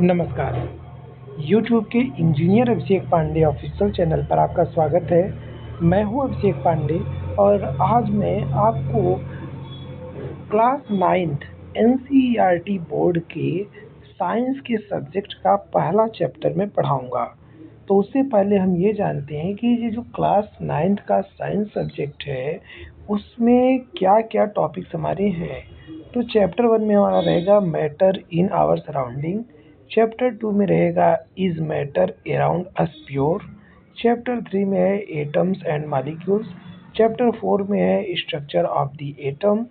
नमस्कार। YouTube के engineer अभिषेक Pandey official channel पर आपका स्वागत है। मैं हूं अभिषेक पांडे और आज मैं आपको क्लास 9th NCERT बोर्ड के साइंस के सब्जेक्ट का पहला चैप्टर में पढ़ाऊंगा। तो उससे पहले हम ये जानते हैं कि ये जो क्लास 9th का साइंस सब्जेक्ट है उसमें क्या-क्या टॉपिक्स हमारे हैं। तो चैप्टर 1 में हमारा रहेगा matter in our surrounding. Chapter 2 में रहेगा is matter around us pure. Chapter 3 में है एटम्स एंड मॉलिक्यूल्स। चैप्टर 4 में है structure of the atom.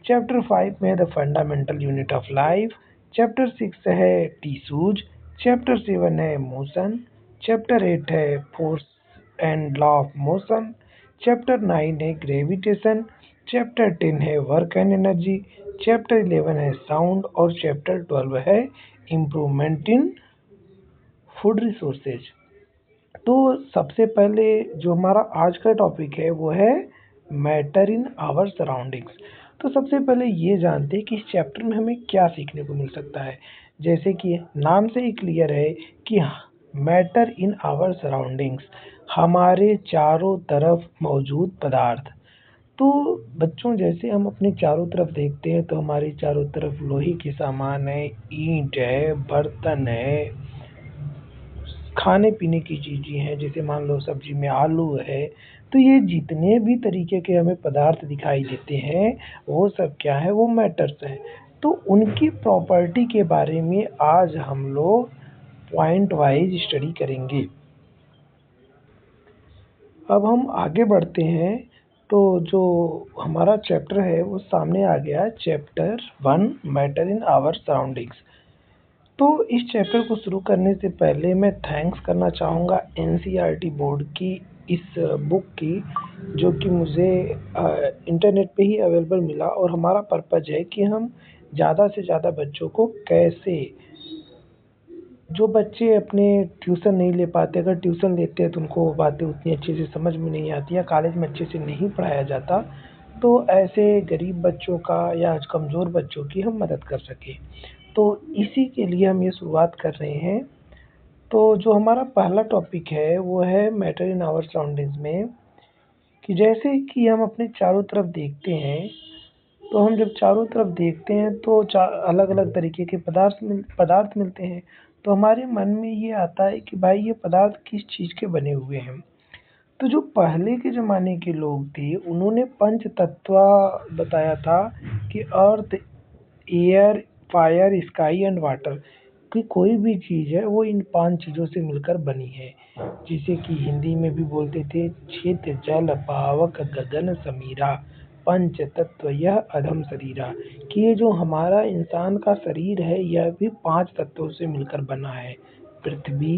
Chapter 5 में है the fundamental unit of life. Chapter 6 है टिश्यूज। चैप्टर 7 है मोशन। चैप्टर 8 है force and law of motion. Chapter 9 है ग्रेविटेशन। चैप्टर 10 है वर्क एंड एनर्जी। चैप्टर 11 है साउंड और चैप्टर 12 है इम्प्रूवमेंट इन फूड रिसोर्सेज। तो सबसे पहले जो हमारा आज का टॉपिक है वो है मैटर इन आवर सराउंडिंग्स। तो सबसे पहले ये जानते हैं कि इस चैप्टर में हमें क्या सीखने को मिल सकता है। जैसे कि नाम से ही क्लियर है कि मैटर इन आवर सराउंडिंग्स, हमारे चारों तरफ मौजूद पदार्थ। तो बच्चों जैसे हम अपने चारों तरफ देखते हैं तो हमारे चारों तरफ लोहे के सामान है, ईंट है, बर्तन है, खाने पीने की चीज़ें हैं, जैसे मान लो सब्जी में आलू है। तो ये जितने भी तरीके के हमें पदार्थ दिखाई देते हैं वो सब क्या है, वो मैटर्स हैं। तो उनकी प्रॉपर्टी के बारे में आज हम लोग पॉइंट वाइज स्टडी करेंगे। अब हम आगे बढ़ते हैं तो जो हमारा चैप्टर है वो सामने आ गया, chapter 1 matter in our surroundings. तो इस चैप्टर को शुरू करने से पहले मैं थैंक्स करना चाहूँगा एनसीईआरटी बोर्ड की इस बुक की, जो कि मुझे इंटरनेट पे ही अवेलेबल मिला। और हमारा पर्पज़ है कि हम ज़्यादा से ज़्यादा बच्चों को कैसे, जो बच्चे अपने ट्यूशन नहीं ले पाते, अगर ट्यूशन लेते हैं तो उनको वो बातें उतनी अच्छे से समझ में नहीं आती या कॉलेज में अच्छे से नहीं पढ़ाया जाता, तो ऐसे गरीब बच्चों का या कमज़ोर बच्चों की हम मदद कर सकें। तो इसी के लिए हम ये शुरुआत कर रहे हैं। तो जो हमारा पहला टॉपिक है वो है मैटर इन आवर सराउंडिंग्स में, कि जैसे कि हम अपने चारों तरफ देखते हैं, तो हम जब चारों तरफ देखते हैं तो अलग अलग तरीके के पदार्थ मिलते हैं। तो हमारे मन में ये आता है कि भाई ये पदार्थ किस चीज़ के बने हुए हैं। तो जो पहले के ज़माने के लोग थे उन्होंने पंच तत्व बताया था कि earth, air, fire, sky and water, कि कोई भी चीज़ है वो इन 5 चीज़ों से मिलकर बनी है। जिसे कि हिंदी में भी बोलते थे, छित जल पावक गगन समीरा, पंच तत्व यह अधम शरीरा। कि ये जो हमारा इंसान का शरीर है यह भी 5 तत्वों से मिलकर बना है, पृथ्वी,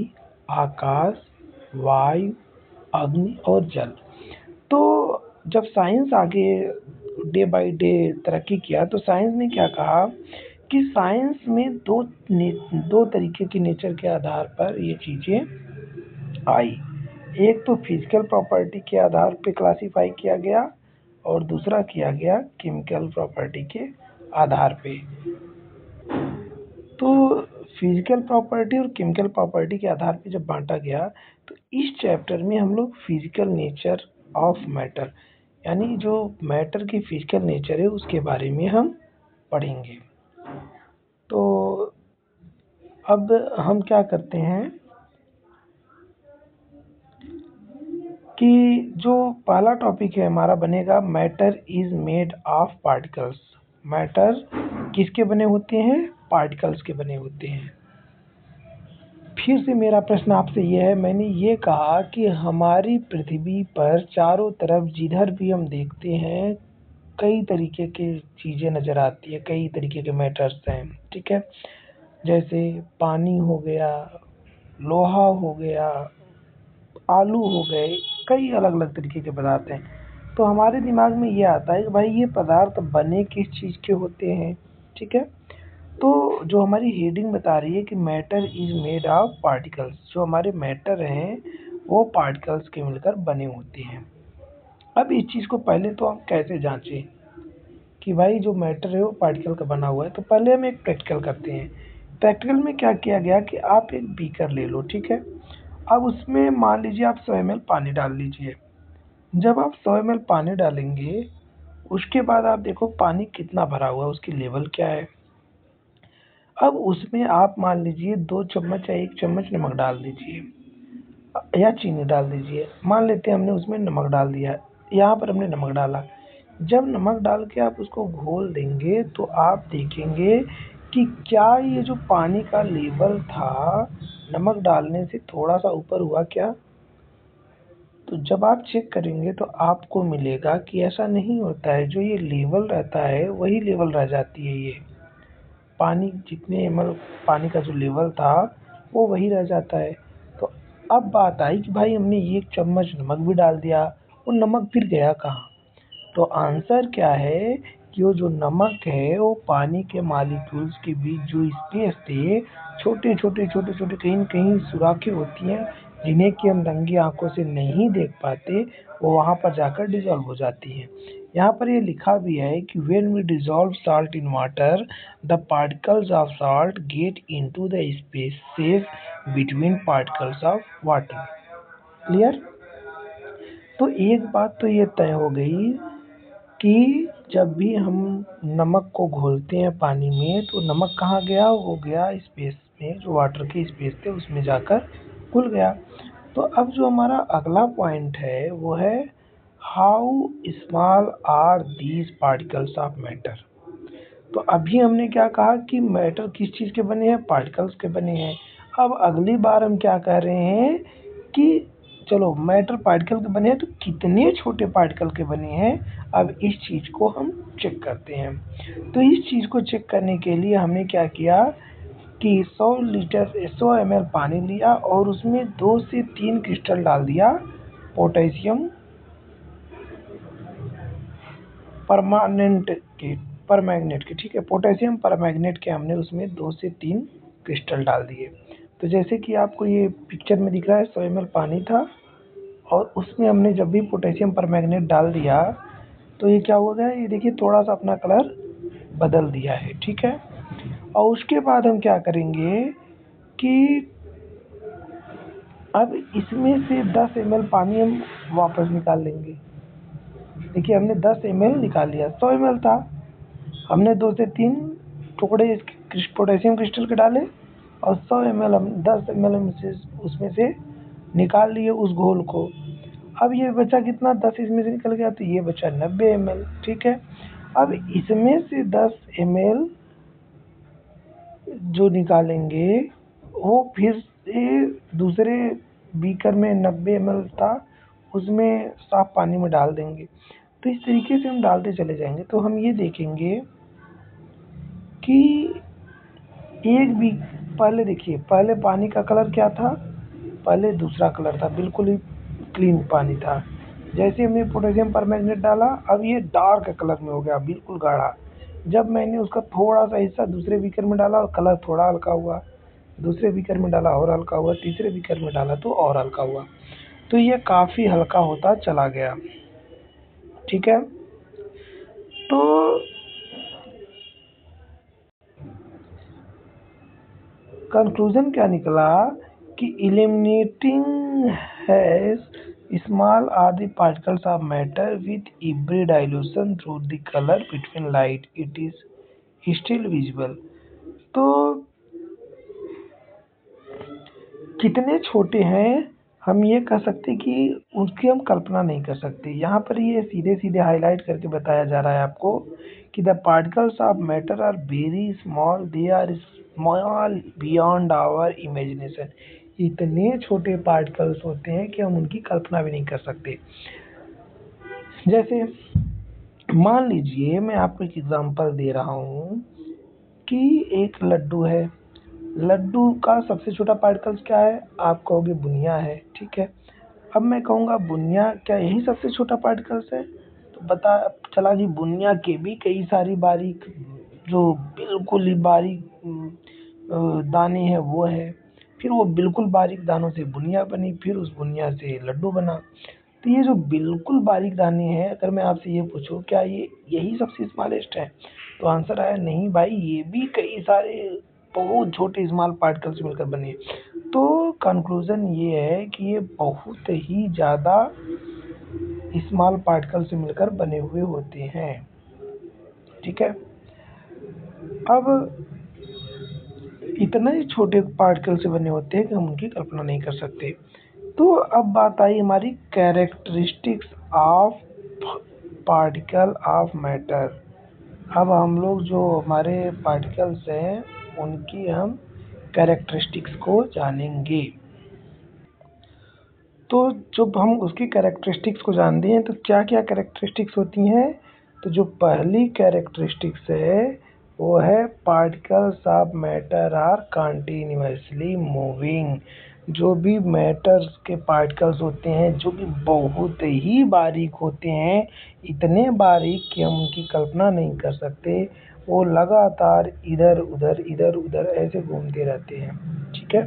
आकाश, वायु, अग्नि और जल। तो जब साइंस आगे डे बाय डे तरक्की किया तो साइंस ने क्या कहा कि साइंस में दो तरीके की नेचर के आधार पर ये चीज़ें आई। एक तो फिजिकल प्रॉपर्टी के आधार पे क्लासिफाई किया गया और दूसरा किया गया केमिकल प्रॉपर्टी के आधार पे। तो फिजिकल प्रॉपर्टी और केमिकल प्रॉपर्टी के आधार पे जब बांटा गया तो इस चैप्टर में हम लोग फिजिकल नेचर ऑफ मैटर, यानी जो मैटर की फिजिकल नेचर है उसके बारे में हम पढ़ेंगे। तो अब हम क्या करते हैं कि जो पहला टॉपिक है हमारा बनेगा matter is made of particles. Matter किसके बने होते हैं? पार्टिकल्स के बने होते हैं। फिर से मेरा प्रश्न आपसे ये है, मैंने ये कहा कि हमारी पृथ्वी पर चारों तरफ जिधर भी हम देखते हैं कई तरीके की चीज़ें नज़र आती है, कई तरीके के मैटर्स हैं, ठीक है। जैसे पानी हो गया, लोहा हो गया, आलू हो गए, कई अलग अलग तरीके के पदार्थ हैं। तो हमारे दिमाग में ये आता है कि भाई ये पदार्थ बने किस चीज़ के होते हैं, ठीक है। तो जो हमारी हेडिंग बता रही है कि matter is made of particles, जो हमारे मैटर हैं वो पार्टिकल्स के मिलकर बने होते हैं। अब इस चीज़ को पहले तो हम कैसे जांचें कि भाई जो मैटर है वो पार्टिकल का बना हुआ है। तो पहले हम एक प्रैक्टिकल करते हैं प्रैक्टिकल में क्या किया गया कि आप एक बीकर ले लो, ठीक है। अब उसमें मान लीजिए आप 100 ml पानी डाल लीजिए। जब आप 100 ml पानी डालेंगे, उसके बाद आप देखो पानी कितना भरा हुआ है, उसकी लेवल क्या है। अब उसमें आप मान लीजिए 2 चम्मच या 1 चम्मच नमक डाल दीजिए या चीनी डाल दीजिए। मान लेते हैं हमने उसमें नमक डाल दिया, यहाँ पर हमने नमक डाला। जब नमक डाल के आप उसको घोल देंगे तो आप देखेंगे कि क्या ये जो पानी का लेवल था नमक डालने से थोड़ा सा ऊपर हुआ क्या। तो जब आप चेक करेंगे तो आपको मिलेगा कि ऐसा नहीं होता है, जो ये लेवल रहता है वही लेवल रह जाती है। ये पानी जितने ml पानी का जो लेवल था वो वही रह जाता है। तो अब बात आई कि भाई हमने 1 चम्मच नमक भी डाल दिया, वो नमक फिर गया कहाँ। तो आंसर क्या है कि वो जो नमक है वो पानी के मॉलिक्यूल्स के बीच जो स्पेस थे, छोटे छोटे छोटे छोटे कहीं न कहीं सुराखें होती हैं जिन्हें कि हम नंगी आंखों से नहीं देख पाते, वो वहाँ पर जाकर डिजॉल्व हो जाती हैं। यहाँ पर ये लिखा भी है कि when we dissolve salt in water, the particles of salt get into the spaces between particles of water. Clear. तो एक बात तो ये तय हो गई कि जब भी हम नमक को घोलते हैं पानी में तो नमक कहाँ गया, वो गया स्पेस में, जो वाटर के स्पेस थे उसमें जाकर घुल गया। तो अब जो हमारा अगला पॉइंट है वो है how small are these particles of matter. तो अभी हमने क्या कहा कि मैटर किस चीज़ के बने हैं, पार्टिकल्स के बने हैं। अब अगली बार हम क्या कह रहे हैं कि चलो मैटर पार्टिकल के बने हैं तो कितने छोटे पार्टिकल के बने हैं, अब इस चीज़ को हम चेक करते हैं। तो इस चीज़ को चेक करने के लिए हमने क्या किया कि 100 ml पानी लिया और उसमें 2 से 3 क्रिस्टल डाल दिया पोटेशियम परमैंगनेट के, ठीक है। पोटेशियम परमैंगनेट के हमने उसमें 2 से 3 क्रिस्टल डाल दिए। तो जैसे कि आपको ये पिक्चर में दिख रहा है 100 ml पानी था और उसमें हमने जब भी पोटेशियम परमैंगनेट डाल दिया तो ये क्या हो गया, ये देखिए थोड़ा सा अपना कलर बदल दिया है, ठीक है। और उसके बाद हम क्या करेंगे कि अब इसमें से 10 ml पानी हम वापस निकाल लेंगे। देखिए हमने 10 ml निकाल लिया, 100 ml था, हमने 2 से 3 टुकड़े पोटेशियम क्रिस्टल के डाले और 100 ml हम 10 ml उसमें से निकाल लिए उस घोल को। अब ये बचा कितना, 10 इसमें से निकल गया तो ये बचा 90 ml, ठीक है। अब इसमें से 10 ml जो निकालेंगे वो फिर से दूसरे बीकर में 90 ml था उसमें साफ पानी में डाल देंगे। तो इस तरीके से हम डालते चले जाएंगे तो हम ये देखेंगे कि एक भी पहले देखिए पहले पानी का कलर क्या था, पहले दूसरा कलर था, बिल्कुल ही क्लीन पानी था। जैसे हमने पोटेशियम परमैंगनेट डाला अब ये डार्क कलर में हो गया, बिल्कुल गाढ़ा। जब मैंने उसका थोड़ा सा हिस्सा दूसरे बीकर में डाला और कलर थोड़ा हल्का हुआ, दूसरे बीकर में डाला और हल्का हुआ, तीसरे बीकर में डाला तो और हल्का हुआ। तो ये काफ़ी हल्का होता चला गया, ठीक है। तो कंक्लूजन क्या निकला कि eliminating has small are the particles of matter with every dilution through the color between light it is still visible। तो कितने छोटे हैं हम ये कह सकते कि उसकी हम कल्पना नहीं कर सकते। यहाँ पर ये सीधे सीधे हाईलाइट करके बताया जा रहा है आपको कि the particles of matter are very small, they are small beyond our imagination. इतने छोटे पार्टिकल्स होते हैं कि हम उनकी कल्पना भी नहीं कर सकते। जैसे मान लीजिए मैं आपको एक एग्जांपल दे रहा हूँ कि एक लड्डू है, लड्डू का सबसे छोटा पार्टिकल्स क्या है, आप कहोगे बुनिया है, ठीक है। अब मैं कहूँगा बुनिया क्या यही सबसे छोटा पार्टिकल्स है, तो पता चला कि बुनिया के भी कई सारी बारीक जो बिल्कुल ही बारीक दाने हैं वो है। फिर वो बिल्कुल बारीक दानों से बुनिया बनी, फिर उस बुनिया से लड्डू बना। तो ये जो बिल्कुल बारीक दाने हैं, अगर मैं आपसे ये पूछूं क्या ये यही सबसे स्मॉलेस्ट है, तो आंसर आया नहीं भाई, ये भी कई सारे बहुत छोटे स्मॉल पार्टिकल से मिलकर बने। तो कंक्लूजन ये है कि ये बहुत ही ज़्यादा स्मॉल पार्टिकल से मिलकर बने हुए होते हैं। ठीक है, अब इतना ही छोटे पार्टिकल से बने होते हैं कि हम उनकी कल्पना नहीं कर सकते। तो अब बात आई हमारी characteristics of particle of matter. अब हम लोग जो हमारे पार्टिकल्स हैं उनकी हम कैरेक्टरिस्टिक्स को जानेंगे। तो जब हम उसकी कैरेक्टरिस्टिक्स को जानते हैं तो क्या क्या कैरेक्टरिस्टिक्स होती हैं। तो जो पहली कैरेक्टरिस्टिक्स है वो है particles of matter are continuously moving. जो भी मैटर्स के पार्टिकल्स होते हैं जो कि बहुत ही बारीक होते हैं, इतने बारीक कि हम उनकी कल्पना नहीं कर सकते, वो लगातार इधर उधर ऐसे घूमते रहते हैं। ठीक है,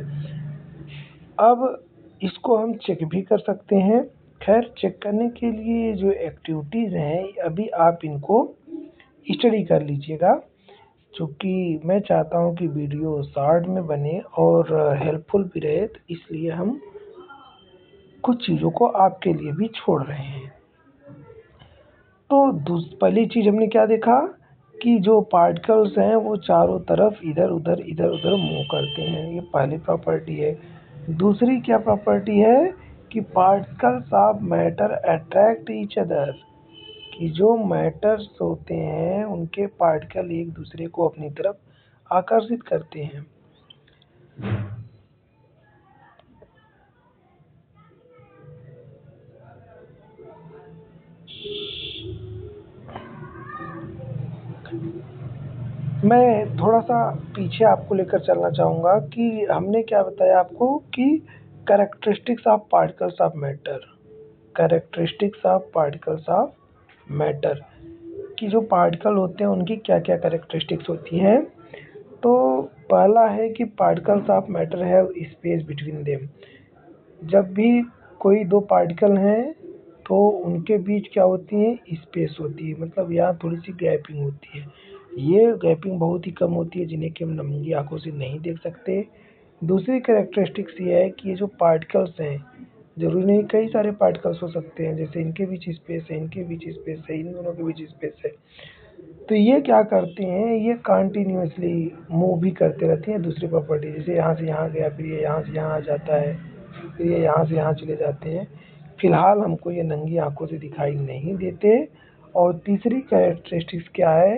अब इसको हम चेक भी कर सकते हैं। खैर, चेक करने के लिए जो एक्टिविटीज़ हैं अभी आप इनको स्टडी कर लीजिएगा, क्योंकि मैं चाहता हूँ कि वीडियो शॉर्ट में बने और हेल्पफुल भी रहे, तो इसलिए हम कुछ चीज़ों को आपके लिए भी छोड़ रहे हैं। तो पहली चीज़ हमने क्या देखा कि जो पार्टिकल्स हैं वो चारों तरफ इधर उधर मूव करते हैं, ये पहली प्रॉपर्टी है। दूसरी क्या प्रॉपर्टी है कि particles of matter attract each other, कि जो मैटर्स होते हैं उनके पार्टिकल एक दूसरे को अपनी तरफ आकर्षित करते हैं। मैं थोड़ा सा पीछे आपको लेकर चलना चाहूँगा कि हमने क्या बताया आपको कि characteristics of particles of matter, characteristics of particles of matter, कि जो पार्टिकल होते हैं उनकी क्या क्या कैरेक्टरिस्टिक्स होती हैं। तो पहला है कि particles of matter have space between them. जब भी कोई दो पार्टिकल हैं तो उनके बीच क्या होती है, स्पेस होती है, मतलब यहाँ थोड़ी सी गैपिंग होती है। ये गैपिंग बहुत ही कम होती है जिन्हें कि हम नंगी आंखों से नहीं देख सकते। दूसरी कैरेक्टरिस्टिक्स ये है कि ये जो पार्टिकल्स हैं, जरूरी नहीं कई सारे पार्टिकल्स हो सकते हैं, जैसे इनके बीच स्पेस है, इनके बीच स्पेस है, इन दोनों के बीच स्पेस है, तो ये क्या करते हैं, ये कंटिन्यूअसली मूव भी करते रहते हैं। दूसरी प्रॉपर्टी जैसे यहाँ से यहाँ गया, फिर ये यहाँ से यहाँ आ जाता है, फिर ये यहाँ से यहाँ चले जाते हैं। फिलहाल हमको ये नंगी आंखों से दिखाई नहीं देते। और तीसरी कैरेक्टरिस्टिक्स क्या है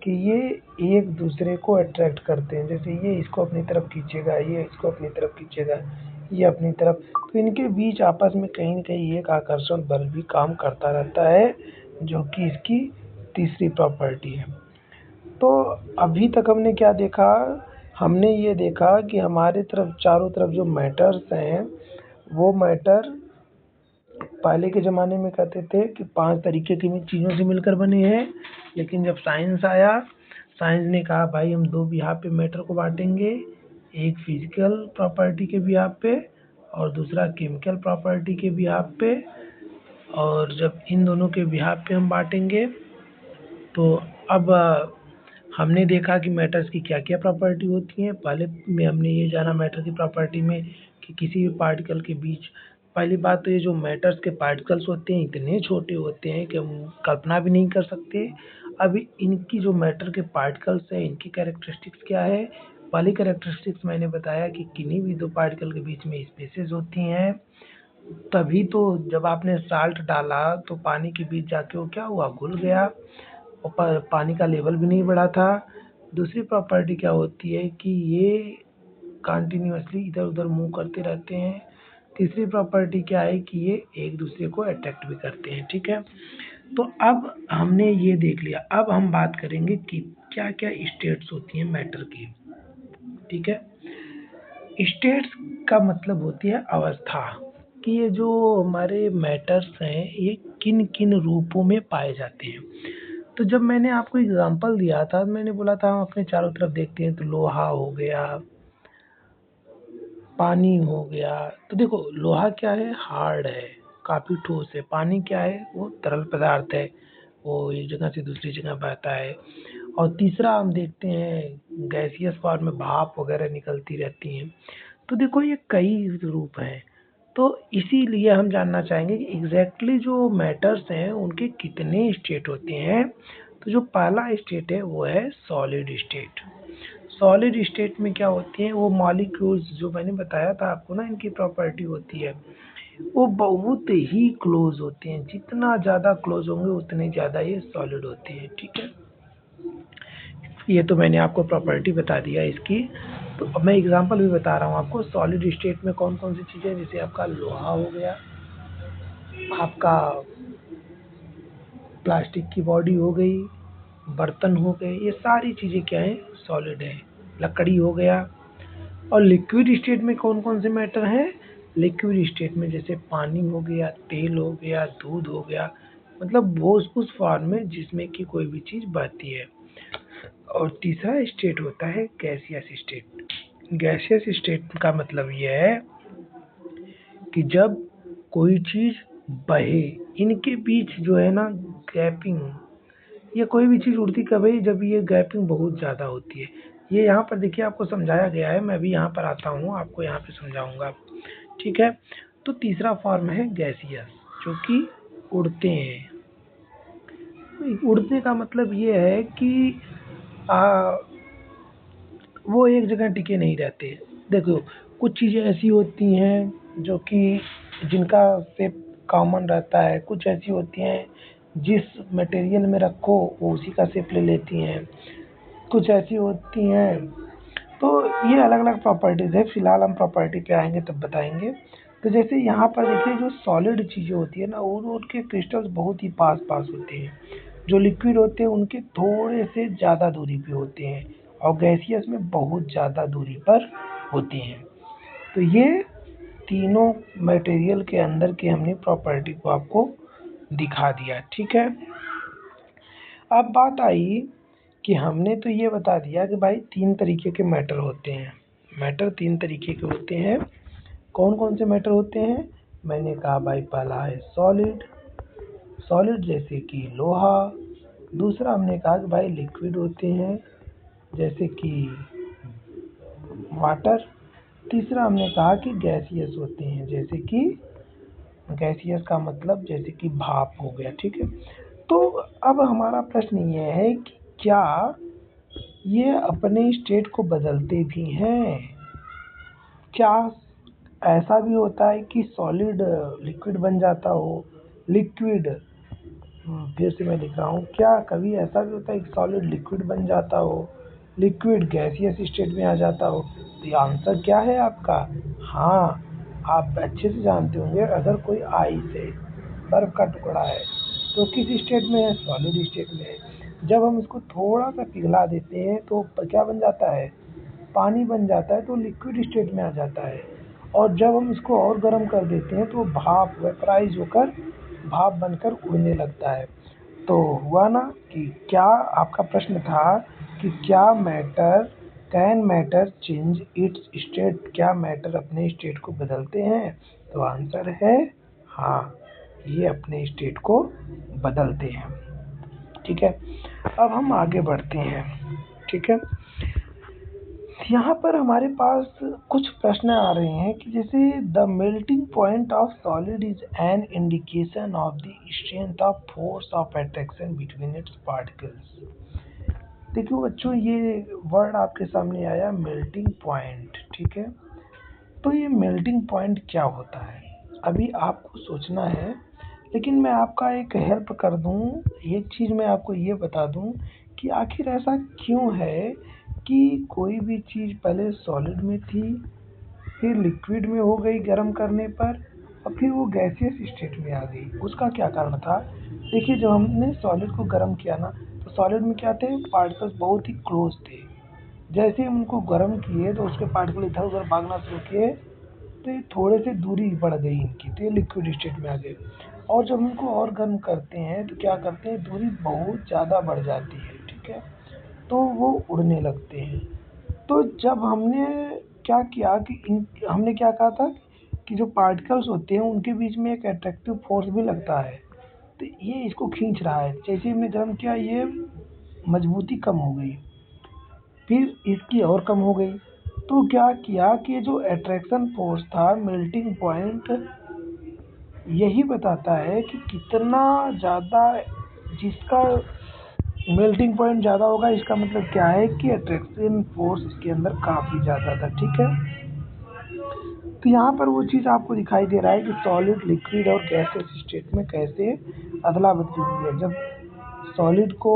कि ये एक दूसरे को अट्रैक्ट करते हैं, जैसे ये इसको अपनी तरफ खींचेगा, ये इसको अपनी तरफ खींचेगा, ये अपनी तरफ, तो इनके बीच आपस में कहीं न कहीं एक आकर्षण बल भी काम करता रहता है, जो कि इसकी तीसरी प्रॉपर्टी है। तो अभी तक हमने क्या देखा, हमने ये देखा कि हमारे तरफ चारों तरफ जो मैटर्स हैं वो मैटर पहले के ज़माने में कहते थे कि 5 तरीके की चीज़ों से मिलकर बने हैं, लेकिन जब साइंस आया, साइंस ने कहा भाई हम 2 बिहाफ़ पे मैटर को बाँटेंगे, एक फिज़िकल प्रॉपर्टी के बिहाफ़ पे और दूसरा केमिकल प्रॉपर्टी के बिहाफ़ पे। और जब इन दोनों के बिहाफ़ पे हम बाँटेंगे तो अब हमने देखा कि मैटर्स की क्या-क्या प्रॉपर्टी होती हैं। पहले में हमने ये जाना मैटर की प्रॉपर्टी में कि किसी भी पार्टिकल के बीच, पहली बात तो ये जो मैटर्स के पार्टिकल्स होते हैं इतने छोटे होते हैं कि हम कल्पना भी नहीं कर सकते। अभी इनकी जो मैटर के पार्टिकल्स हैं इनकी कैरेक्टरिस्टिक्स क्या है। पहली कैरेक्टरिस्टिक्स मैंने बताया कि किन्हीं भी दो पार्टिकल के बीच में स्पेसेस होती हैं। तभी तो जब आपने साल्ट डाला तो पानी के बीच जाके वो क्या हुआ, घुल गया और पानी का लेवल भी नहीं बढ़ा था। दूसरी प्रॉपर्टी क्या होती है कि ये कंटिन्यूअसली इधर उधर मूव करते रहते हैं। तीसरी प्रॉपर्टी क्या है कि ये एक दूसरे को अट्रैक्ट भी करते हैं। ठीक है, तो अब हमने ये देख लिया। अब हम बात करेंगे कि क्या क्या स्टेट्स होती हैं मैटर की। ठीक है, स्टेट्स का मतलब होती है अवस्था, कि ये जो हमारे मैटर्स हैं ये किन किन रूपों में पाए जाते हैं। तो जब मैंने आपको एग्जांपल दिया था, मैंने बोला था हम अपने चारों तरफ देखते हैं तो लोहा हो गया, पानी हो गया। तो देखो लोहा क्या है, हार्ड है, काफ़ी ठोस है। पानी क्या है, वो तरल पदार्थ है, वो एक जगह से दूसरी जगह बहता है। और तीसरा हम देखते हैं गैसियस फॉर्म में भाप वगैरह निकलती रहती हैं। तो देखो ये कई रूप हैं, तो इसीलिए हम जानना चाहेंगे कि एग्जैक्टली जो मैटर्स हैं उनके कितने स्टेट होते हैं। तो जो पहला स्टेट है वो है सॉलिड स्टेट। सॉलिड स्टेट में क्या होती है, वो मॉलिक्यूल्स जो मैंने बताया था आपको ना, इनकी प्रॉपर्टी होती है वो बहुत ही क्लोज होते हैं, जितना ज़्यादा क्लोज होंगे उतने ज़्यादा ये सॉलिड होते हैं। ठीक है, ये तो मैंने आपको प्रॉपर्टी बता दिया इसकी। तो अब मैं एग्जांपल भी बता रहा हूँ आपको सॉलिड स्टेट में कौन कौन सी चीज़ें, जैसे आपका लोहा हो गया, आपका प्लास्टिक की बॉडी हो गई, बर्तन हो गए, ये सारी चीज़ें क्या हैं, सॉलिड है। लकड़ी हो गया। और लिक्विड स्टेट में कौन कौन से मैटर हैं, लिक्विड स्टेट में जैसे पानी हो गया, तेल हो गया, दूध हो गया, मतलब वो उस फॉर्म में जिसमें कि कोई भी चीज़ बहती है। और तीसरा स्टेट होता है गैसियस स्टेट। गैसियस स्टेट का मतलब ये है कि जब कोई चीज़ बहे, इनके बीच जो है ना गैपिंग, या कोई भी चीज़ उड़ती कब है, जब ये गैपिंग बहुत ज़्यादा होती है। ये यहाँ पर देखिए आपको समझाया गया है, मैं भी यहाँ पर आता हूँ आपको यहाँ पे समझाऊंगा। ठीक है, तो तीसरा फॉर्म है गैसियस, जो कि उड़ते हैं। उड़ने का मतलब ये है कि आ, वो एक जगह टिके नहीं रहते। देखो कुछ चीज़ें ऐसी होती हैं जो कि जिनका शेप कॉमन रहता है, कुछ ऐसी होती हैं जिस मटेरियल में रखो वो उसी का शेप ले लेती हैं, कुछ ऐसी होती हैं। तो ये अलग अलग प्रॉपर्टीज़ है, फिलहाल हम प्रॉपर्टी पे आएंगे तब बताएंगे। तो जैसे यहाँ पर देखिए जो सॉलिड चीज़ें होती है ना, वो उनके क्रिस्टल्स बहुत ही पास पास होते हैं। जो लिक्विड होते हैं उनके थोड़े से ज़्यादा दूरी पे होते हैं, और गैसियस में बहुत ज़्यादा दूरी पर होते हैं। तो ये तीनों मटेरियल के अंदर की हमने प्रॉपर्टी को आपको दिखा दिया। ठीक है, अब बात आई कि हमने तो ये बता दिया कि भाई तीन तरीके के मैटर होते हैं। मैटर तीन तरीके के होते हैं। कौन कौन से मैटर होते हैं, मैंने कहा भाई पहला है सॉलिड, सॉलिड जैसे कि लोहा। दूसरा हमने कहा कि भाई लिक्विड होते हैं जैसे कि वाटर। तीसरा हमने कहा कि गैसियस होते हैं जैसे कि, गैसियस का मतलब जैसे कि भाप हो गया। ठीक है, तो अब हमारा प्रश्न ये है कि क्या ये अपने स्टेट को बदलते भी हैं। क्या ऐसा भी होता है कि सॉलिड लिक्विड बन जाता हो, लिक्विड, फिर से मैं लिख रहा हूँ, क्या कभी ऐसा भी होता है कि सॉलिड लिक्विड बन जाता हो, लिक्विड गैसियस स्टेट में आ जाता हो। तो ये आंसर क्या है आपका, हाँ, आप अच्छे से जानते होंगे अगर कोई आइस है, बर्फ का टुकड़ा है, तो किस स्टेट में है, सॉलिड स्टेट में है। जब हम इसको थोड़ा सा पिघला देते हैं तो क्या बन जाता है, पानी बन जाता है, तो लिक्विड स्टेट में आ जाता है। और जब हम इसको और गर्म कर देते हैं तो भाप वेपराइज होकर भाप बनकर उड़ने लगता है। तो हुआ ना कि क्या आपका प्रश्न था कि क्या matter, can matter change it's state, क्या मैटर अपने स्टेट को बदलते हैं। तो आंसर है हाँ, ये अपने स्टेट को बदलते हैं। ठीक है, अब हम आगे बढ़ते हैं। ठीक है, यहाँ पर हमारे पास कुछ प्रश्न आ रहे हैं कि जैसे the melting point of solid is an indication of the strength of force of attraction between its particles. देखो बच्चों, ये वर्ड आपके सामने आया मेल्टिंग पॉइंट। ठीक है, तो ये मेल्टिंग पॉइंट क्या होता है, अभी आपको सोचना है। लेकिन मैं आपका एक हेल्प कर दूं, एक चीज़ मैं आपको ये बता दूं कि आखिर ऐसा क्यों है कि कोई भी चीज़ पहले सॉलिड में थी, फिर लिक्विड में हो गई गर्म करने पर, और फिर वो गैसियस स्टेट में आ गई। उसका क्या कारण था, देखिए जब हमने सॉलिड को गर्म किया ना, तो सॉलिड में क्या थे, पार्टिकल्स बहुत ही क्लोज थे। जैसे ही हम उनको गर्म किए तो उसके पार्टिकल इधर उधर भागना शुरू किए, तो ये थोड़े से दूरी बढ़ गई इनकी, तो ये लिक्विड स्टेट में आ गए। और जब इनको और गर्म करते हैं तो क्या करते हैं, दूरी बहुत ज़्यादा बढ़ जाती है। ठीक है, तो वो उड़ने लगते हैं। तो जब हमने क्या किया कि हमने क्या कहा था कि जो पार्टिकल्स होते हैं उनके बीच में एक अट्रैक्टिव फोर्स भी लगता है, तो ये इसको खींच रहा है। जैसे ही हमने गर्म किया, ये मजबूती कम हो गई, फिर इसकी और कम हो गई। तो क्या किया कि जो अट्रैक्शन फोर्स था, मेल्टिंग पॉइंट यही बताता है कि कितना ज़्यादा, जिसका मेल्टिंग पॉइंट ज़्यादा होगा, इसका मतलब क्या है कि अट्रैक्शन फोर्स इसके अंदर काफ़ी ज़्यादा था। ठीक है, तो यहाँ पर वो चीज़ आपको दिखाई दे रहा है कि सॉलिड, लिक्विड और गैसेस स्टेट में कैसे अदला बदली हुई है। जब सॉलिड को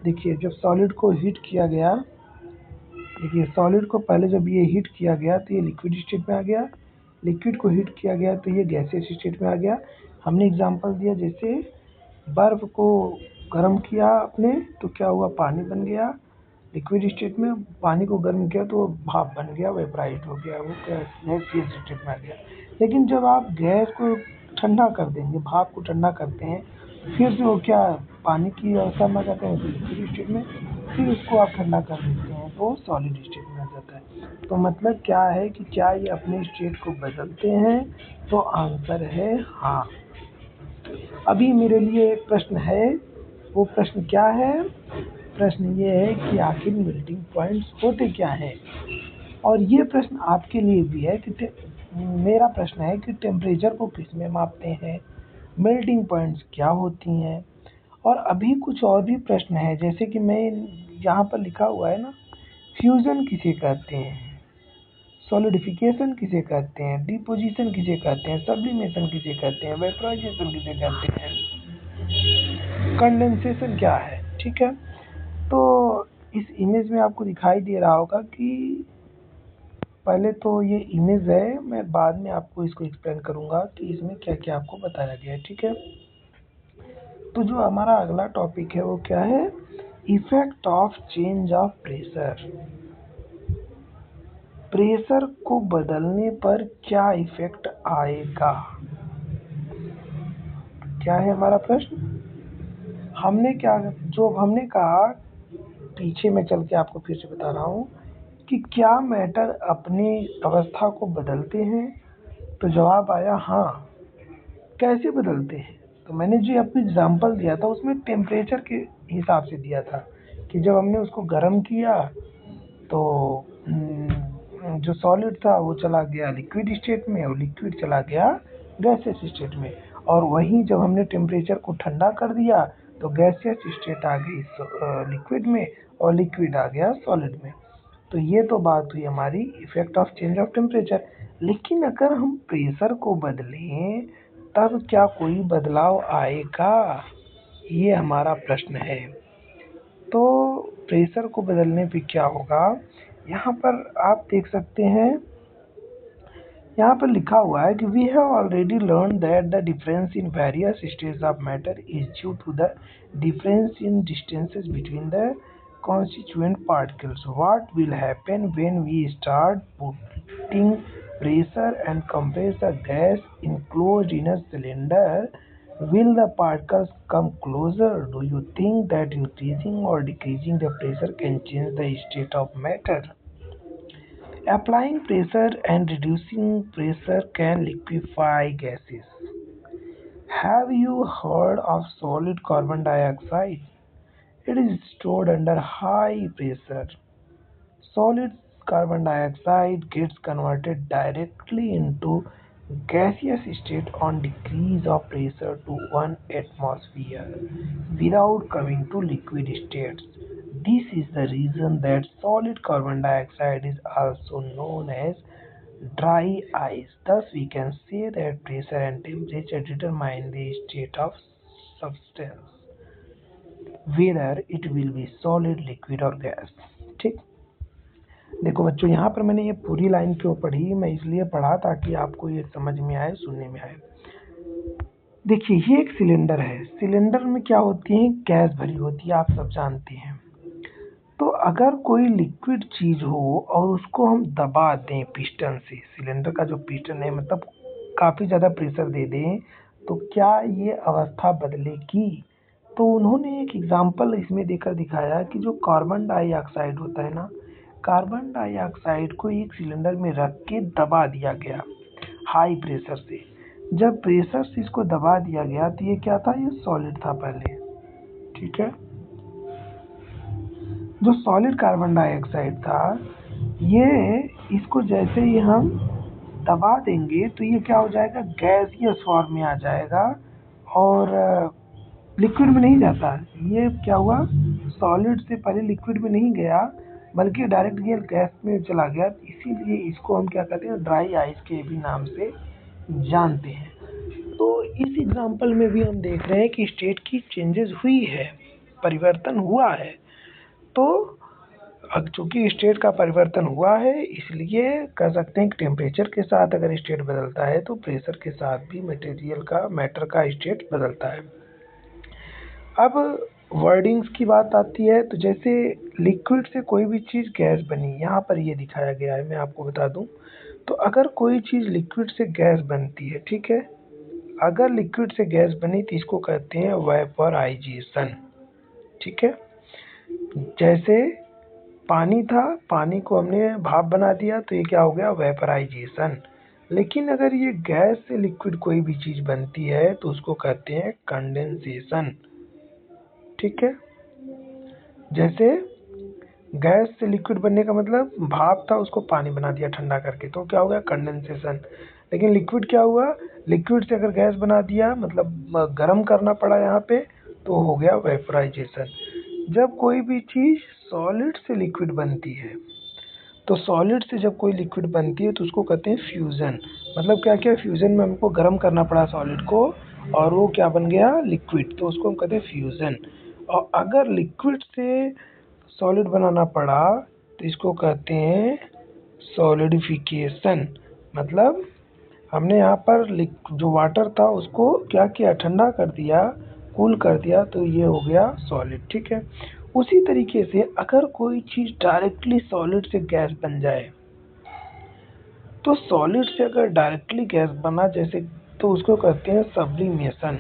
देखिए, जब सॉलिड को हीट किया गया, देखिए सॉलिड को पहले जब ये हीट किया गया तो ये लिक्विड स्टेट में आ गया, लिक्विड को हीट किया गया तो ये गैसियस स्टेट में आ गया। हमने एग्जांपल दिया, जैसे बर्फ को गर्म किया आपने तो क्या हुआ, पानी बन गया लिक्विड स्टेट में, पानी को गर्म किया तो वो भाप बन गया, वेपराइज हो गया, वो गैसियस स्टेट में आ गया। लेकिन जब आप गैस को ठंडा कर देंगे, भाप को ठंडा करते हैं, फिर से वो क्या पानी की अवस्था में आ जाते हैं, लिक्विड स्टेट में, फिर उसको आप ठंडा कर देते हैं तो सॉलिड स्टेट में आ जाता है। तो मतलब क्या है कि क्या ये अपने स्टेट को बदलते हैं, तो आंसर है हाँ। अभी मेरे लिए एक प्रश्न है, वो प्रश्न क्या है, प्रश्न ये है कि आखिर मेल्टिंग पॉइंट्स होते क्या हैं। और ये प्रश्न आपके लिए भी है कि मेरा प्रश्न है कि टेम्परेचर को किस में मापते हैं, मेल्टिंग पॉइंट्स क्या होती हैं। और अभी कुछ और भी प्रश्न है, जैसे कि मैं यहाँ पर लिखा हुआ है ना, फ्यूजन किसे कहते हैं, सॉलिडिफिकेशन किसे कहते हैं, डिपोजिशन किसे कहते हैं, सब्लिमेशन किसे कहते हैं, वेपराइजेशन किसे कहते हैं, कंडेंसेशन क्या है। ठीक है, तो इस इमेज में आपको दिखाई दे रहा होगा कि पहले तो ये इमेज है, मैं बाद में आपको इसको एक्सप्लेन करूंगा कि इसमें क्या क्या आपको बताया गया है। ठीक है, तो जो हमारा अगला टॉपिक है वो क्या है, effect of change of pressure. Pressure को बदलने पर क्या इफेक्ट आएगा, क्या है हमारा प्रश्न। हमने क्या, जो हमने कहा, पीछे में चल के आपको फिर से बता रहा हूँ कि क्या मैटर अपनी अवस्था को बदलते हैं, तो जवाब आया हाँ। कैसे बदलते हैं, तो मैंने जो आपको एग्जांपल दिया था उसमें टेम्परेचर के हिसाब से दिया था कि जब हमने उसको गर्म किया तो जो सॉलिड था वो चला गया लिक्विड स्टेट में, और लिक्विड चला गया गैसियस स्टेट में। और वहीं जब हमने टेम्परेचर को ठंडा कर दिया तो गैसियस स्टेट आ गई लिक्विड में, और लिक्विड आ गया सॉलिड में। तो ये तो बात हुई हमारी effect of change of temperature. लेकिन अगर हम प्रेशर को बदलें तब क्या कोई बदलाव आएगा, ये हमारा प्रश्न है। तो प्रेशर को बदलने पे क्या होगा, यहाँ पर आप देख सकते हैं, यहाँ पर लिखा हुआ है कि we have already learn that the difference in various states of matter is due to the difference in distances between the constituent particles. What will happen when we start putting pressure and compress the gas enclosed in a cylinder? Will the particles come closer? Do you think that increasing or decreasing the pressure can change the state of matter? Applying pressure and reducing pressure can liquefy gases. Have you heard of solid carbon dioxide? It is stored under high pressure. Solid carbon dioxide gets converted directly into gaseous state on decrease of pressure to 1 atmosphere without coming to liquid states. This is the reason that solid carbon dioxide is also known as dry ice. Thus, we can say that pressure and temperature determine the state of substance, whether it will be solid, liquid or gas. ठीक, देखो बच्चों, यहाँ पर मैंने ये पूरी line क्यों पढ़ी, मैं इसलिए पढ़ा ताकि आपको ये समझ में आए, सुनने में आए। देखिए, ये एक सिलेंडर है, सिलेंडर में क्या होती है, गैस भरी होती है, आप सब जानते हैं। तो अगर कोई लिक्विड चीज हो और उसको हम दबा दें पिस्टन से, सिलेंडर का जो पिस्टन है, मतलब काफी ज्यादा प्रेशर दे दें, तो क्या ये अवस्था बदलेगी। तो उन्होंने एक एग्जाम्पल इसमें देकर दिखाया कि जो कार्बन डाइऑक्साइड होता है ना, कार्बन डाइऑक्साइड को एक सिलेंडर में रख के दबा दिया गया हाई प्रेशर से। जब प्रेशर से इसको दबा दिया गया तो ये क्या था, ये सॉलिड था पहले। ठीक है, जो सॉलिड कार्बन डाइऑक्साइड था, ये इसको जैसे ही हम दबा देंगे तो ये क्या हो जाएगा, गैसियस फॉर्म में आ जाएगा और लिक्विड में नहीं जाता। ये क्या हुआ, सॉलिड से पहले लिक्विड में नहीं गया बल्कि डायरेक्ट ये गैस में चला गया। इसीलिए इसको हम क्या कहते हैं, ड्राई आइस के भी नाम से जानते हैं। तो इस एग्जाम्पल में भी हम देख रहे हैं कि स्टेट की चेंजेस हुई है, परिवर्तन हुआ है। तो अब चूंकि स्टेट का परिवर्तन हुआ है, इसलिए कह सकते हैं कि टेम्परेचर के साथ अगर स्टेट बदलता है तो प्रेशर के साथ भी मैटर का स्टेट बदलता है। अब वर्डिंग्स की बात आती है, तो जैसे लिक्विड से कोई भी चीज़ गैस बनी, यहाँ पर ये दिखाया गया है, मैं आपको बता दूं। तो अगर कोई चीज़ लिक्विड से गैस बनती है, ठीक है, अगर लिक्विड से गैस बनी तो इसको कहते हैं वेपराइजेशन, ठीक है। जैसे पानी था, पानी को हमने भाप बना दिया तो ये क्या हो गया, वेपराइजेशन। लेकिन अगर ये गैस से लिक्विड कोई भी चीज़ बनती है तो उसको कहते हैं कंडेंसेशन, ठीक है। जैसे गैस से लिक्विड बनने का मतलब भाप था, उसको पानी बना दिया ठंडा करके, तो क्या हो गया, कंडेंसेशन। लेकिन लिक्विड क्या हुआ, लिक्विड से अगर गैस बना दिया मतलब गर्म करना पड़ा यहाँ पे, तो हो गया वेपराइजेशन। जब कोई भी चीज़ सॉलिड से लिक्विड बनती है, तो सॉलिड से जब कोई लिक्विड बनती है तो उसको कहते हैं फ्यूज़न। मतलब क्या क्या, फ्यूज़न में हमको गर्म करना पड़ा सॉलिड को और वो क्या बन गया, लिक्विड, तो उसको हम कहते हैं फ्यूज़न। और अगर लिक्विड से सॉलिड बनाना पड़ा तो इसको कहते हैं सॉलिडिफिकेशन। मतलब हमने यहाँ पर जो वाटर था उसको क्या किया, ठंडा कर दिया, कूल कर दिया, तो ये हो गया सॉलिड, ठीक है। उसी तरीके से अगर कोई चीज़ डायरेक्टली सॉलिड से गैस बन जाए, तो सॉलिड से अगर डायरेक्टली गैस बना जैसे, तो उसको कहते हैं सब्लिमेशन।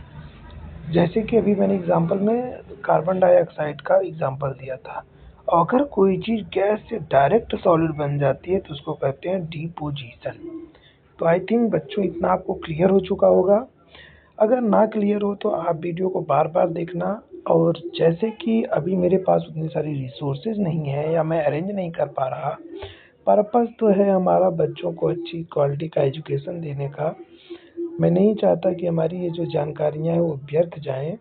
जैसे कि अभी मैंने एग्जांपल में कार्बन डाइऑक्साइड का एग्जांपल दिया था। अगर कोई चीज़ गैस से डायरेक्ट सॉलिड बन जाती है तो उसको कहते हैं डिपोजिशन। तो आई थिंक बच्चों इतना आपको क्लियर हो चुका होगा। अगर ना क्लियर हो तो आप वीडियो को बार बार देखना। और जैसे कि अभी मेरे पास उतनी सारी रिसोर्सेज नहीं है या मैं अरेंज नहीं कर पा रहा, पर्पज़ तो है हमारा बच्चों को अच्छी क्वालिटी का एजुकेशन देने का। मैं नहीं चाहता कि हमारी ये जो जानकारियाँ हैं वो व्यर्थ जाएं।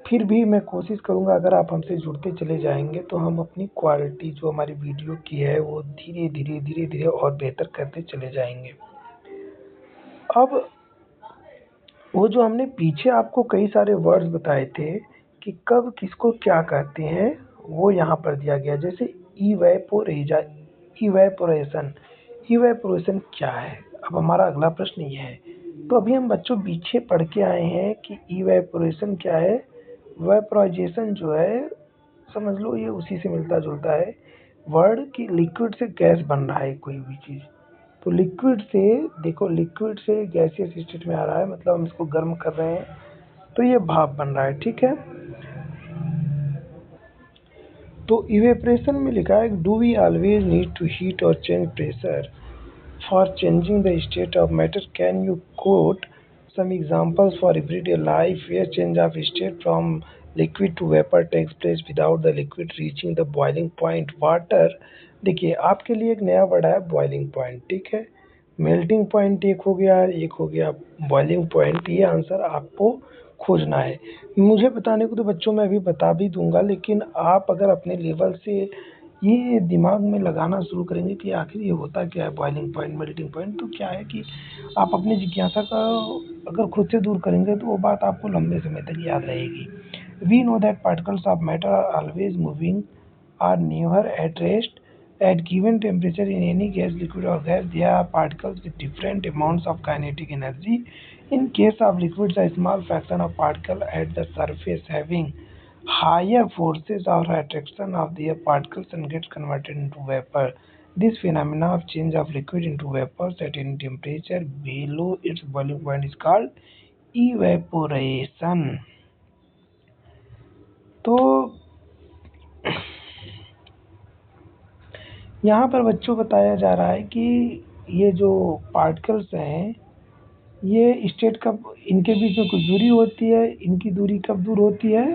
फिर भी मैं कोशिश करूँगा, अगर आप हमसे जुड़ते चले जाएंगे तो हम अपनी क्वालिटी जो हमारी वीडियो की है वो धीरे धीरे और बेहतर करते चले जाएंगे। अब वो जो हमने पीछे आपको कई सारे वर्ड्स बताए थे कि कब किसको क्या कहते हैं, वो यहाँ पर दिया गया। जैसे इवेपोरेशन, इवेपोरेशन क्या है, अब हमारा अगला प्रश्न ये है। तो अभी हम बच्चों पीछे पढ़ के आए हैं कि इवेपोरेशन क्या है। वेपराइजेशन जो है, समझ लो ये उसी से मिलता जुलता है वर्ड, कि लिक्विड से गैस बन रहा है कोई भी चीज़। तो लिक्विड से, देखो लिक्विड से गैसियस स्टेट में आ रहा है, मतलब हम इसको गर्म कर रहे हैं तो ये भाप बन रहा है, ठीक है। तो इवेपरेशन में लिखा है, do we always need to heat or change pressure for changing the state of matter? Can you quote some examples for everyday life where change of state from liquid to vapor takes place without the liquid reaching the boiling point? Water, देखिए आपके लिए एक नया word है boiling point, ठीक है। Melting point एक हो गया, एक हो गया बॉइलिंग पॉइंट। ये आंसर आपको खोजना है। मुझे बताने को तो बच्चों मैं अभी बता भी दूंगा, लेकिन आप अगर अपने लेवल से ये दिमाग में लगाना शुरू करेंगे कि आखिर ये होता क्या है, बॉइलिंग पॉइंट, मेल्टिंग पॉइंट, तो क्या है कि आप अपनी जिज्ञासा का अगर खुद से दूर करेंगे तो वो बात आपको लंबे समय तक याद रहेगी। We know that particles of matter are always moving, are never at rest. At given temperature in any gas, liquid or gas, there are particles with different amounts of kinetic energy. In case of liquids, a small fraction of particles at the surface having higher forces or attraction of their particles and gets converted into vapor. This phenomena of change of liquid into vapors at any temperature below its boiling point is called evaporation. तो यहाँ पर बच्चों बताया जा रहा है कि ये जो पार्टिकल्स हैं, ये स्टेट कब, इनके बीच में कुछ दूरी होती है, इनकी दूरी कब दूर होती है,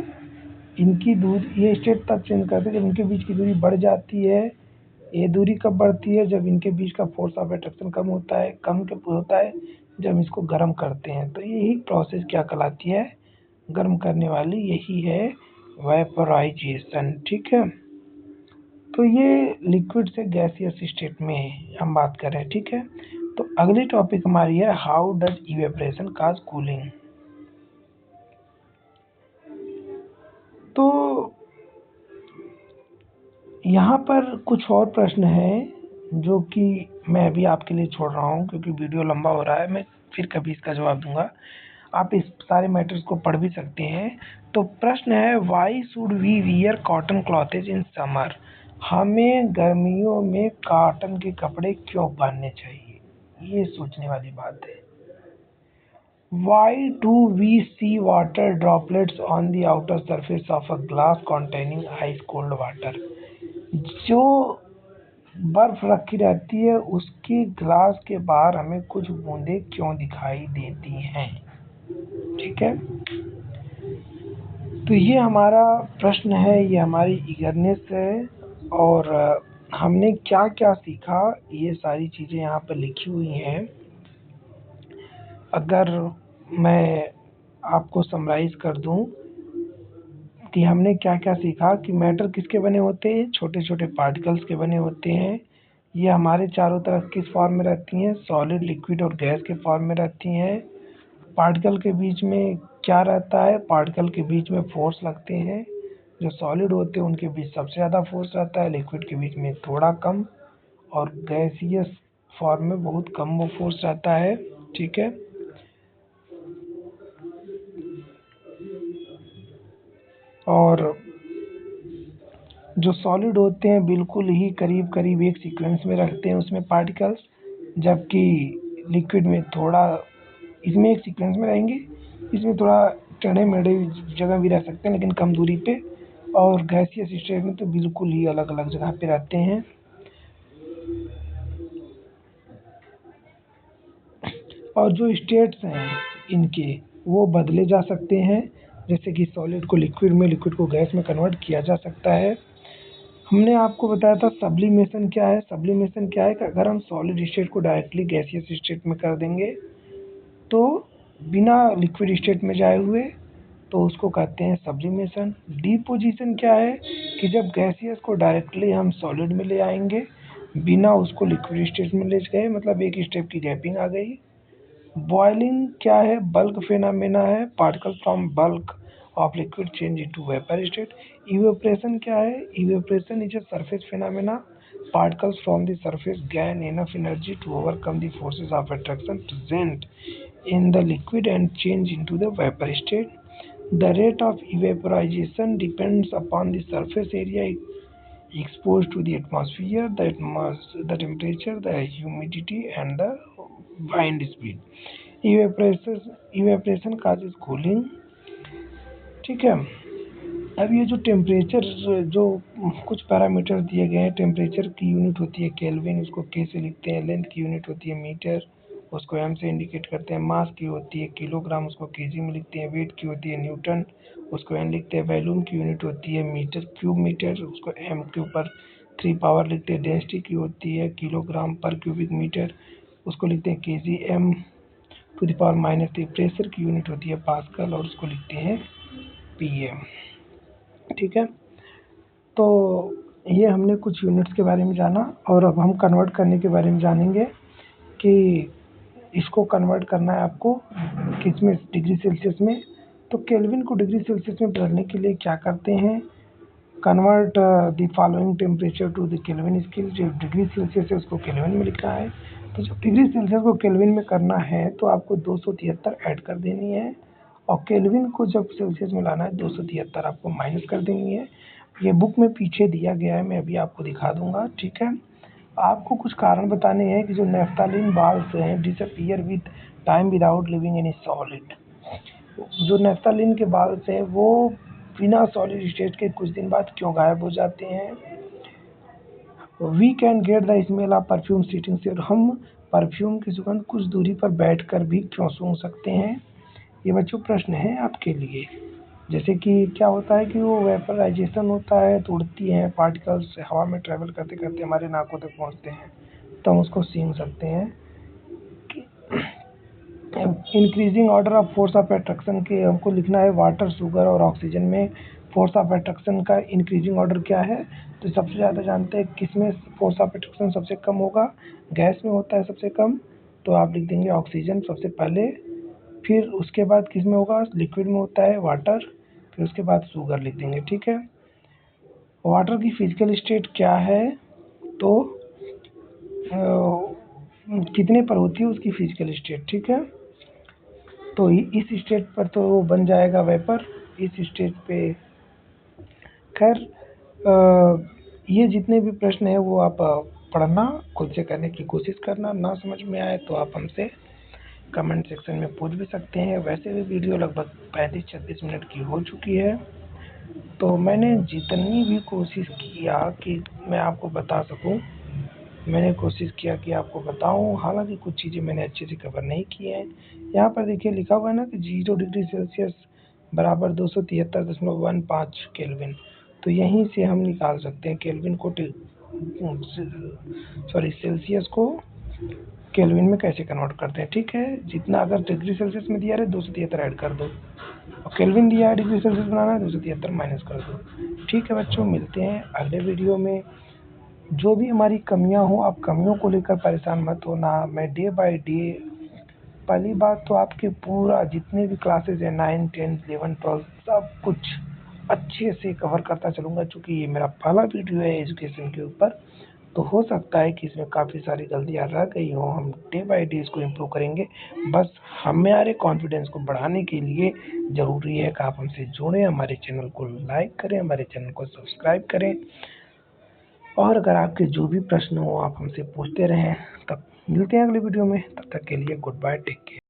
इनकी दूरी, ये स्टेट तब चेंज करते हैं जब इनके बीच की दूरी बढ़ जाती है। ये दूरी कब बढ़ती है? जब इनके बीच का फोर्स ऑफ अट्रैक्शन कम होता है। कम कब होता है? जब इसको गर्म करते हैं। तो यही प्रोसेस क्या कहलाती है? गर्म करने वाली, यही है वेपराइजेशन। ठीक है, तो ये लिक्विड से गैसियस स्टेट में हम बात कर रहे हैं। ठीक है, तो अगली टॉपिक हमारी है how does evaporation cause cooling. तो यहाँ पर कुछ और प्रश्न हैं जो कि मैं अभी आपके लिए छोड़ रहा हूँ क्योंकि वीडियो लंबा हो रहा है। मैं फिर कभी इसका जवाब दूंगा। आप इस सारे मैटर्स को पढ़ भी सकते हैं। तो प्रश्न है why should we wear cotton clothes in summer. हमें गर्मियों में कॉटन के कपड़े क्यों पहनने चाहिए? ये सोचने वाली बात है। Why do we see water droplets on the outer surface of a glass containing ice cold water? जो बर्फ रखी रहती है उसके ग्लास के बाहर हमें कुछ बूंदें क्यों दिखाई देती हैं? ठीक है, तो ये हमारा प्रश्न है, ये हमारी ईगरनेस है। और हमने क्या क्या सीखा, ये सारी चीज़ें यहाँ पर लिखी हुई हैं। अगर मैं आपको समराइज कर दूं कि हमने क्या क्या सीखा कि मैटर किसके बने होते हैं? छोटे छोटे पार्टिकल्स के बने होते हैं। ये हमारे चारों तरफ किस फॉर्म में रहती हैं? सॉलिड, लिक्विड और गैस के फॉर्म में रहती हैं। पार्टिकल के बीच में क्या रहता है? पार्टिकल के बीच में फोर्स लगते हैं। जो सॉलिड होते हैं उनके बीच सबसे ज़्यादा फोर्स रहता है, लिक्विड के बीच में थोड़ा कम, और गैसियस फॉर्म में बहुत कम वो फोर्स रहता है। ठीक है, और जो सॉलिड होते हैं बिल्कुल ही करीब करीब एक सीक्वेंस में रखते हैं उसमें पार्टिकल्स, जबकि लिक्विड में थोड़ा, इसमें एक सीक्वेंस में रहेंगे, इसमें थोड़ा टेढ़े मेढ़े जगह भी रह सकते हैं लेकिन कम दूरी पे, और गैसियस स्टेट में तो बिल्कुल ही अलग अलग जगह पे रहते हैं। और जो स्टेट्स हैं इनके वो बदले जा सकते हैं, जैसे कि सॉलिड को लिक्विड में, लिक्विड को गैस में कन्वर्ट किया जा सकता है। हमने आपको बताया था सब्लिमेशन क्या है। सब्लिमेशन क्या है कि अगर हम सॉलिड स्टेट को डायरेक्टली गैसियस स्टेट में कर देंगे तो बिना लिक्विड स्टेट में जाए हुए, तो उसको कहते हैं सब्लिमेशन। डिपोजिशन क्या है कि जब गैसियस को डायरेक्टली हम सॉलिड में ले आएंगे बिना उसको लिक्विड स्टेट में ले गए, मतलब एक स्टेप की गैपिंग आ गई। बॉइलिंग क्या है? बल्क फेनामेना है, particle from bulk of liquid change into vapour state. Evaporation क्या है? Evaporation is a surface phenomena, particles from the surface gain enough energy to overcome the forces of attraction present in the liquid and change into the vapor state. The rate of evaporization depends upon the surface area exposed to the atmosphere, the temperature, the humidity and the wind speed. Evaporation causes cooling. ठीक है, अब ये जो temperature, जो कुछ parameter दिए गए हैं, टेम्परेचर की यूनिट होती है केल्विन, उसको के से लिखते हैं। लेंथ की यूनिट होती है मीटर, उसको एम से इंडिकेट करते हैं। मास की होती है किलोग्राम, उसको केजी में लिखते हैं। वेट की होती है न्यूटन, उसको एन लिखते हैं। वॉल्यूम की यूनिट होती है मीटर क्यूब मीटर, उसको एम के ऊपर 3 पावर लिखते हैं। डेंसिटी की होती है किलोग्राम पर क्यूबिक मीटर, उसको लिखते हैं KG M to the power -3। Pressure की यूनिट होती है पास्कल और उसको लिखते हैं पीएम। ठीक है, तो ये हमने कुछ यूनिट्स के बारे में जाना, और अब हम कन्वर्ट करने के बारे में जानेंगे कि इसको कन्वर्ट करना है आपको किस में, डिग्री सेल्सियस में। तो केल्विन को डिग्री सेल्सियस में बदलने के लिए क्या करते हैं? Convert the following temperature to the Kelvin scale. जो डिग्री सेल्सियस है उसको केल्विन में लिखना है। तो जब डिग्री सेल्सियस को केल्विन में करना है तो आपको 273 ऐड कर देनी है, और केल्विन को जब सेल्सियस में लाना है 273 आपको माइनस कर देनी है। ये बुक में पीछे दिया गया है, मैं अभी आपको दिखा दूंगा। ठीक है, आपको कुछ कारण बताने हैं कि जो नेफ्थलीन बाल्स हैं disappear with time without living in solid. जो नेफ्थलीन के बाल्स हैं वो बिना सॉलिड स्टेट के कुछ दिन बाद क्यों गायब हो जाते हैं? We can get the smell of perfume sitting से, और हम परफ्यूम की सुगंध कुछ दूरी पर बैठकर भी क्यों सूंघ सकते हैं? ये बच्चों प्रश्न है आपके लिए। जैसे कि क्या होता है कि वो वेपराइजेशन होता है तो उड़ती हैं पार्टिकल्स, हवा में ट्रैवल करते करते हमारे नाकों तक पहुंचते हैं, तो हम उसको सीख सकते हैं। Increasing order of force of attraction के हमको लिखना है वाटर, शुगर और ऑक्सीजन में फोर्स ऑफ अट्रैक्शन का इंक्रीजिंग ऑर्डर क्या है। तो सबसे ज़्यादा जानते हैं किस में फोर्स ऑफ अट्रैक्शन सबसे कम होगा, गैस में होता है सबसे कम, तो आप लिख देंगे ऑक्सीजन सबसे पहले। फिर उसके बाद किस में होगा, लिक्विड में होता है वाटर, फिर उसके बाद शुगर लिख देंगे। ठीक है, वाटर की फिजिकल स्टेट क्या है, तो कितने पर होती है उसकी फिजिकल स्टेट। ठीक है, तो इस स्टेट पर तो वो बन जाएगा वेपर, इस स्टेट पे। खैर ये जितने भी प्रश्न हैं वो आप पढ़ना, खुद से करने की कोशिश करना, ना समझ में आए तो आप हमसे कमेंट सेक्शन में पूछ भी सकते हैं। वैसे भी वीडियो लगभग 35-36 मिनट की हो चुकी है, तो मैंने जितनी भी कोशिश किया कि मैं आपको बता सकूं, मैंने कोशिश किया कि आपको बताऊं। हालांकि कुछ चीज़ें मैंने अच्छे से कवर नहीं की हैं। यहाँ पर देखिए लिखा हुआ है ना कि 0 डिग्री सेल्सियस बराबर 273.15 केल्विन, तो यहीं से हम निकाल सकते हैं केल्विन को, सेल्सियस को केल्विन में कैसे कन्वर्ट करते हैं। ठीक है, जितना अगर डिग्री सेल्सियस में दिया है 273 ऐड कर दो, और केल्विन दिया है डिग्री सेल्सियस बनाना है 273 माइनस कर दो। ठीक है बच्चों, मिलते हैं अगले वीडियो में। जो भी हमारी कमियां हो, आप कमियों को लेकर परेशान मत होना, मैं डे बाय डे, पहली बात तो आपके पूरा जितने भी क्लासेस हैं 9, 10, 11, 12 सब कुछ अच्छे से कवर करता चलूँगा। चूँकि ये मेरा पहला वीडियो है एजुकेशन के ऊपर, तो हो सकता है कि इसमें काफ़ी सारी गलतियाँ रह गई हों, हम डे बाय डे इसको इम्प्रूव करेंगे। बस हमारे कॉन्फिडेंस को बढ़ाने के लिए ज़रूरी है कि आप हमसे जुड़ें, हमारे चैनल को लाइक करें, हमारे चैनल को सब्सक्राइब करें, और अगर आपके जो भी प्रश्न हो आप हमसे पूछते रहें। तब मिलते हैं अगले वीडियो में, तब तक के लिए गुड बाय, टेक केयर।